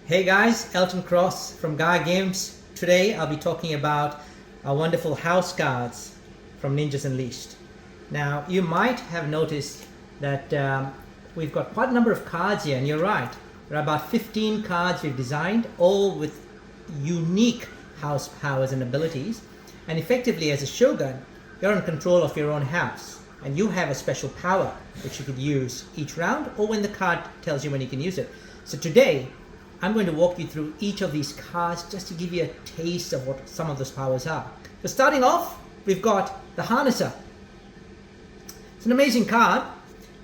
Hey guys, Elton Cross from Gaia Games. Today I'll be talking about our wonderful house cards from Ninjas Unleashed. Now you might have noticed that we've got quite a number of cards here, and you're right. There are about 15 cards we've designed, all with unique house powers and abilities. And effectively, as a shogun, you're in control of your own house, and you have a special power which you could use each round or when the card tells you when you can use it. So today I'm going to walk you through each of these cards just to give you a taste of what some of those powers are. So starting off, we've got the Harnesser. It's an amazing card,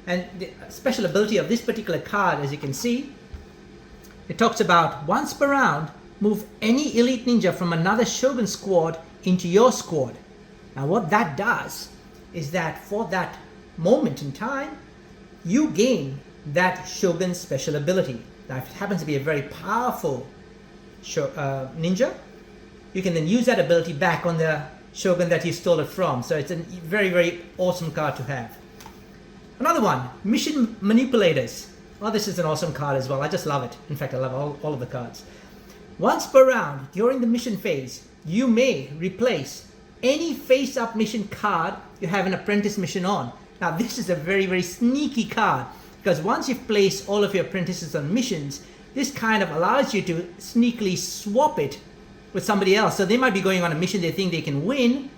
and the special ability of this particular card, as you can see, it talks about once per round, move any elite ninja from another shogun squad into your squad. Now what that does is that for that moment in time, you gain that shogun's special ability. Now, if it happens to be a very powerful ninja, you can then use that ability back on the shogun that you stole it from. So it's a very, very awesome card to have. Another one, Mission Manipulators. Well, this is an awesome card as well. I just love it. In fact, I love all of the cards. Once per round, during the mission phase, you may replace any face-up mission card you have an apprentice mission on. Now, this is a very, very sneaky card, because once you've placed all of your apprentices on missions, this kind of allows you to sneakily swap it with somebody else. So they might be going on a mission they think they can win,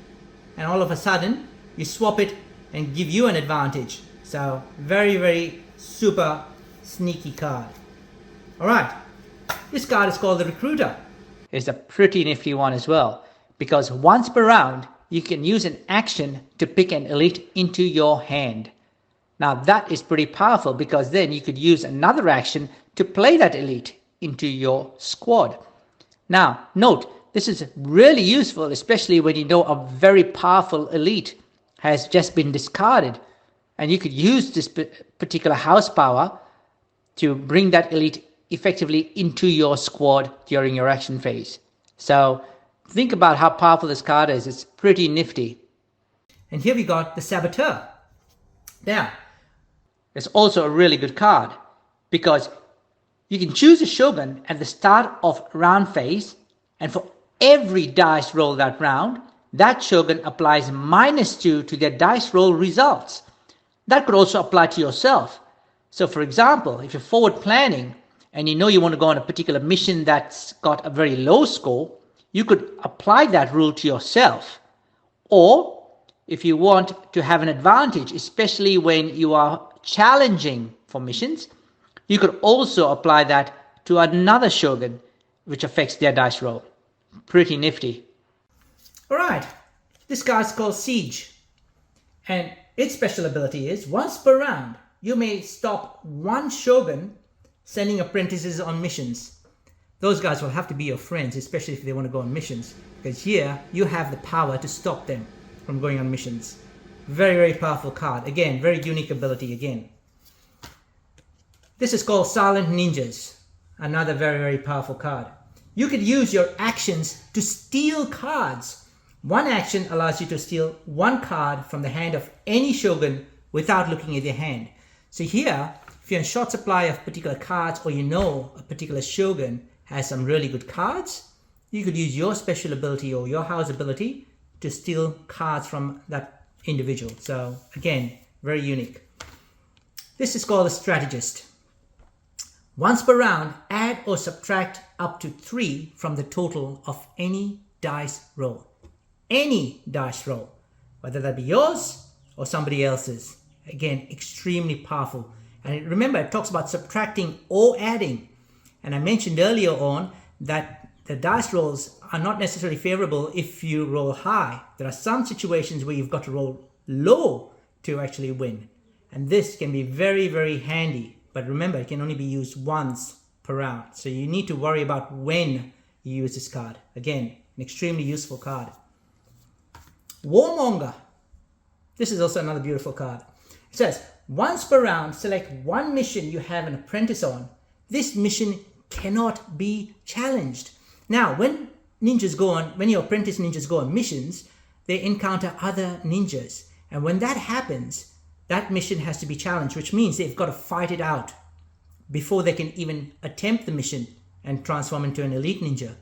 and all of a sudden you swap it and give you an advantage. So very, very super sneaky card. All right, this card is called the Recruiter. It's a pretty nifty one as well, because once per round you can use an action to pick an elite into your hand. Now that is pretty powerful, because then you could use another action to play that elite into your squad. Now note, this is really useful, especially when you know a very powerful elite has just been discarded, and you could use this particular house power to bring that elite effectively into your squad during your action phase. So think about how powerful this card is. It's pretty nifty. And here we got the Saboteur. Now, it's also a really good card, because you can choose a shogun at the start of round phase, and for every dice roll that round, that shogun applies -2 to their dice roll results. That could also apply to yourself. So for example, if you're forward planning and you know you want to go on a particular mission that's got a very low score, you could apply that rule to yourself. Or if you want to have an advantage, especially when you are challenging for missions, you could also apply that to another shogun, which affects their dice roll. Pretty nifty. All right, this card's called Siege, and its special ability is once per round, you may stop one shogun sending apprentices on missions. Those guys will have to be your friends, especially if they want to go on missions, because here you have the power to stop them from going on missions. Very, very powerful card. Again, very unique ability again. This is called Silent Ninjas. Another very, very powerful card. You could use your actions to steal cards. One action allows you to steal one card from the hand of any shogun without looking at their hand. So here, if you're in short supply of particular cards, or you know a particular shogun has some really good cards, you could use your special ability or your house ability to steal cards from that individual. So again, very unique. This is called a Strategist. Once per round, add or subtract up to 3 from the total of any dice roll. Any dice roll, whether that be yours or somebody else's. Again, extremely powerful. And remember, it talks about subtracting or adding. And I mentioned earlier on that the dice rolls are not necessarily favorable if you roll high. There are some situations where you've got to roll low to actually win. And this can be very, very handy. But remember, it can only be used once per round. So you need to worry about when you use this card. Again, an extremely useful card. Warmonger. This is also another beautiful card. It says, once per round, select one mission you have an apprentice on. This mission cannot be challenged. Now, when your apprentice ninjas go on missions, they encounter other ninjas. And when that happens, that mission has to be challenged, which means they've got to fight it out before they can even attempt the mission and transform into an elite ninja.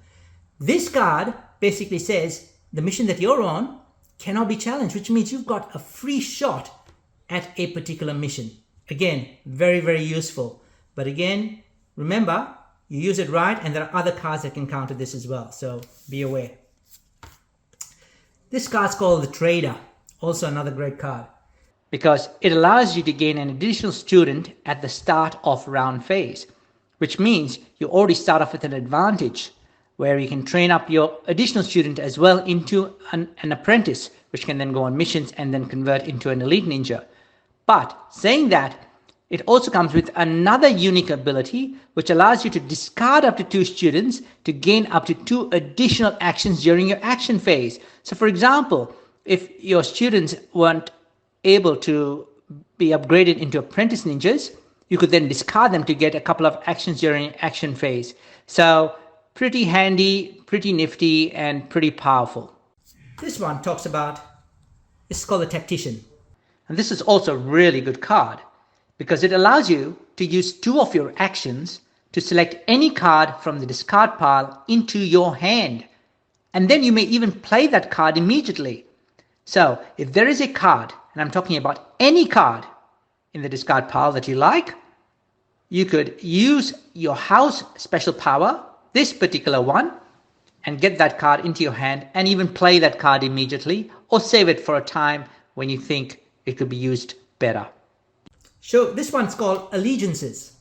This card basically says the mission that you're on cannot be challenged, which means you've got a free shot at a particular mission. Again, very, very useful. But again, remember, you use it right, and there are other cards that can counter this as well, so be aware. This card's called the Trader, also another great card, because it allows you to gain an additional student at the start of round phase, which means you already start off with an advantage where you can train up your additional student as well into an apprentice, which can then go on missions and then convert into an elite ninja. But saying that, it also comes with another unique ability which allows you to discard up to 2 students to gain up to 2 additional actions during your action phase. So for example, if your students weren't able to be upgraded into apprentice ninjas, you could then discard them to get a couple of actions during action phase. So pretty handy, pretty nifty, and pretty powerful. This one talks about, this is called the Tactician. And this is also a really good card because it allows you to use 2 of your actions to select any card from the discard pile into your hand. And then you may even play that card immediately. So if there is a card, and I'm talking about any card in the discard pile that you like, you could use your house special power, this particular one, and get that card into your hand and even play that card immediately or save it for a time when you think it could be used better. So this one's called Allegiances.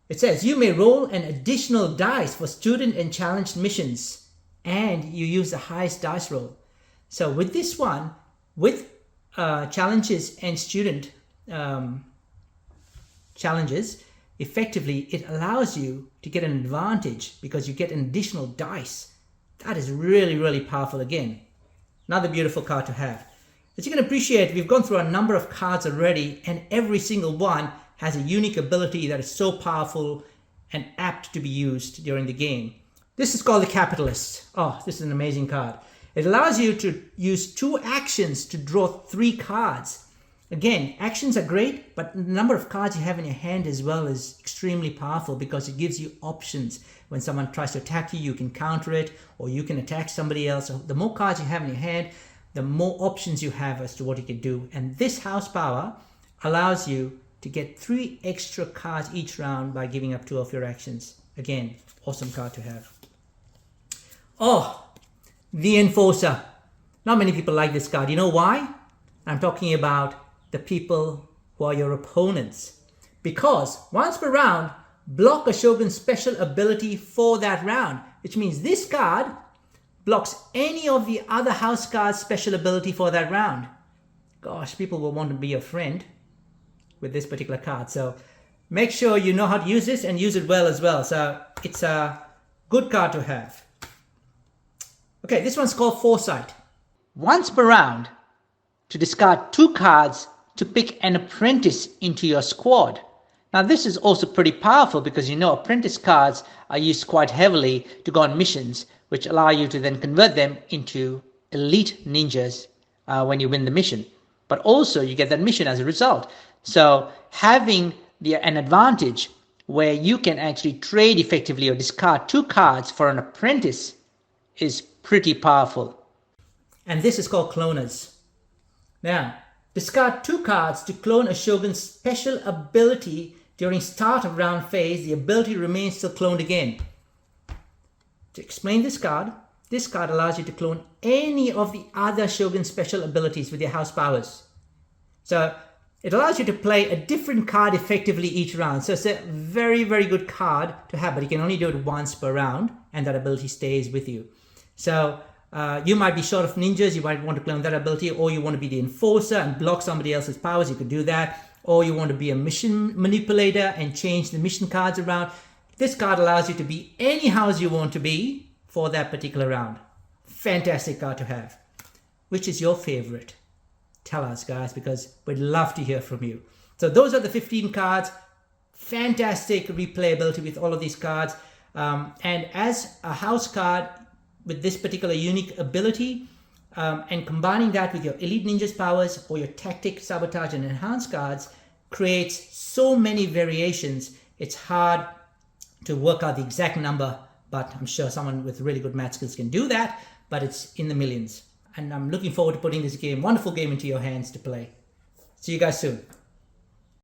It says you may roll an additional dice for student and challenged missions, and you use the highest dice roll. So with this one, with challenges and student challenges, effectively it allows you to get an advantage because you get an additional dice. That is really, really powerful again. Another beautiful card to have. As you can appreciate, we've gone through a number of cards already, and every single one has a unique ability that is so powerful and apt to be used during the game. This is called the Capitalist. Oh, this is an amazing card. It allows you to use 2 actions to draw 3 cards. Again, actions are great, but the number of cards you have in your hand as well is extremely powerful because it gives you options. When someone tries to attack you, you can counter it, or you can attack somebody else. So the more cards you have in your hand, the more options you have as to what you can do. And this house power allows you to get 3 extra cards each round by giving up 2 of your actions. Again, awesome card to have. Oh, the Enforcer. Not many people like this card. You know why? I'm talking about the people who are your opponents. Because once per round, block a Shogun's special ability for that round, which means this card blocks any of the other house cards' special ability for that round. Gosh, people will want to be your friend with this particular card. So make sure you know how to use this and use it well as well. So it's a good card to have. Okay, this one's called Foresight. Once per round, to discard 2 cards to pick an apprentice into your squad. Now this is also pretty powerful because you know apprentice cards are used quite heavily to go on missions, which allow you to then convert them into elite ninjas when you win the mission. But also you get that mission as a result. So having an advantage where you can actually trade effectively or discard 2 cards for an apprentice is pretty powerful. And this is called Cloners. Now, discard 2 cards to clone a Shogun's special ability during start of round phase. The ability remains still cloned again. To explain this card allows you to clone any of the other Shogun special abilities with your house powers. So it allows you to play a different card effectively each round. So it's a very, very good card to have, but you can only do it once per round, and that ability stays with you. So you might be short of ninjas, you might want to clone that ability, or you want to be the enforcer and block somebody else's powers, you could do that. Or you want to be a mission manipulator and change the mission cards around. This card allows you to be any house you want to be for that particular round. Fantastic card to have. Which is your favorite? Tell us, guys, because we'd love to hear from you. So those are the 15 cards. Fantastic replayability with all of these cards. And as a house card with this particular unique ability, and combining that with your Elite Ninja's powers or your Tactic, Sabotage, and Enhance cards creates so many variations. It's hard to work out the exact number, but I'm sure someone with really good math skills can do that, but it's in the millions. And I'm looking forward to putting this wonderful game into your hands to play. See you guys soon.